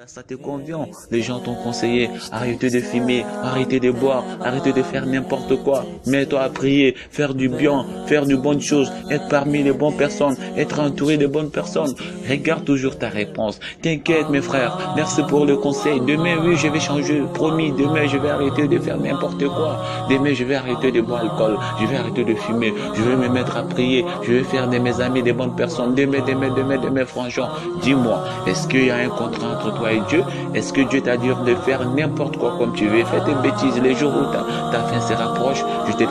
Ça te convient. Les gens t'ont conseillé, arrêtez de fumer, arrêtez de boire, arrêtez de faire n'importe quoi. Mets-toi à prier, faire du bien, faire de bonnes choses, être parmi les bonnes personnes, être entouré de bonnes personnes. Regarde toujours ta réponse. T'inquiète mes frères, merci pour le conseil. Demain, oui, je vais changer, promis. Demain, je vais arrêter de faire n'importe quoi. Demain, je vais arrêter de boire l'alcool, je vais arrêter de fumer, je vais me mettre à prier, je vais faire de mes amis des bonnes personnes. Demain, franchement, dis-moi, est-ce qu'il y a un contrat entre toi et Dieu? Est-ce que Dieu t'a dit de faire n'importe quoi comme tu veux? Fais tes bêtises. Les jours où ta fin se rapproche, je te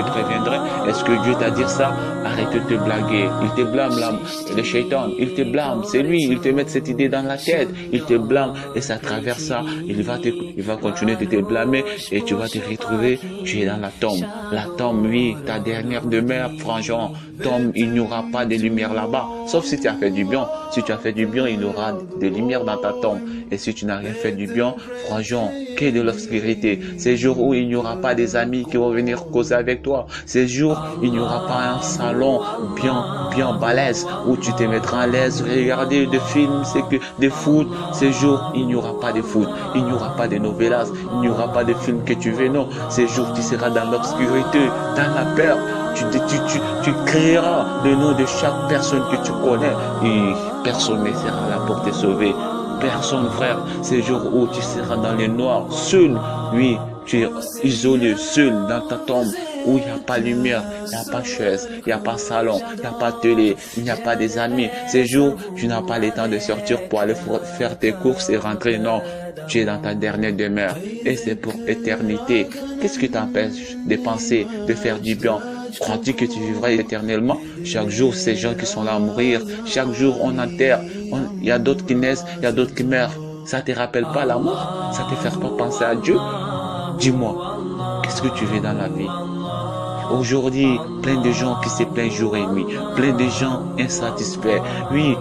préviendrai. Est-ce que Dieu t'a dit ça? Arrête de te blaguer. Il te blâme, là, le shaitan. Il te blâme. C'est lui. Il te met cette idée dans la tête. Il te blâme. Et ça travers ça. Il va continuer de te blâmer. Et tu vas te retrouver. Tu es dans la tombe. La tombe, oui. Ta dernière demeure, franchement. Tombe, il n'y aura pas de lumière là-bas. Sauf si tu as fait du bien. Si tu as fait du bien, il y aura de lumière dans ta tombe. Et si tu n'as rien fait du bien, franchement, qu'est de l'obscurité. Ces jours où il n'y aura pas des amis qui vont venir causer avec toi. Ces jours, il n'y aura pas un salon bien balèze où tu te mettras à l'aise, regarder des films, c'est que des foot. Ces jours, il n'y aura pas de foot. Il n'y aura pas de novelas. Il n'y aura pas de films que tu veux. Non, ces jours, tu seras dans l'obscurité, dans la peur. Tu créeras le nom de chaque personne que tu connais et personne ne sera là pour te sauver. Personne, frère. Ces jours où tu seras dans le noir, seul, oui, tu es isolé, seul dans ta tombe, où il n'y a pas de lumière, il n'y a pas de chaise, il n'y a pas de salon, il n'y a pas de télé, il n'y a pas des amis. Ces jours, tu n'as pas le temps de sortir pour aller faire tes courses et rentrer. Non, tu es dans ta dernière demeure et c'est pour éternité. Qu'est-ce qui t'empêche de penser, de faire du bien? Crois-tu que tu vivras éternellement? Chaque jour, ces gens qui sont là à mourir. Chaque jour, on enterre. Il y a d'autres qui naissent, il y a d'autres qui meurent. Ça te rappelle pas la mort? Ça te fait pas penser à Dieu? Dis-moi, qu'est-ce que tu veux dans la vie? Aujourd'hui, plein de gens qui se plaignent jour et nuit. Plein de gens insatisfaits. Oui,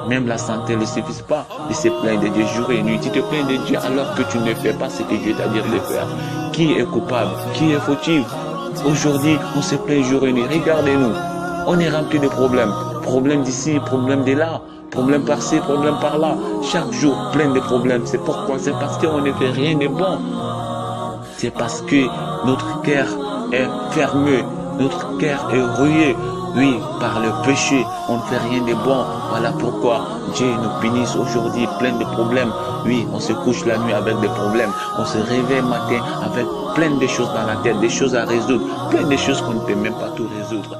même la santé ne suffit pas. Ils se plaignent de Dieu jour et nuit. Tu te plains de Dieu alors que tu ne fais pas ce que Dieu t'a dit de faire. Qui est coupable? Qui est fautif? Aujourd'hui, on se plaint jour et nuit. Regardez-nous. On est rempli de problèmes. Problèmes d'ici, problèmes de là. Problèmes par-ci, problèmes par-là. Chaque jour, plein de problèmes. C'est pourquoi? C'est parce qu'on ne fait rien de bon. C'est parce que notre cœur est fermé. Notre cœur est rouillé. Oui, par le péché, on ne fait rien de bon. Voilà pourquoi Dieu nous punit aujourd'hui, plein de problèmes. Oui, on se couche la nuit avec des problèmes. On se réveille matin avec plein de choses dans la tête, des choses à résoudre, plein de choses qu'on ne peut même pas tout résoudre.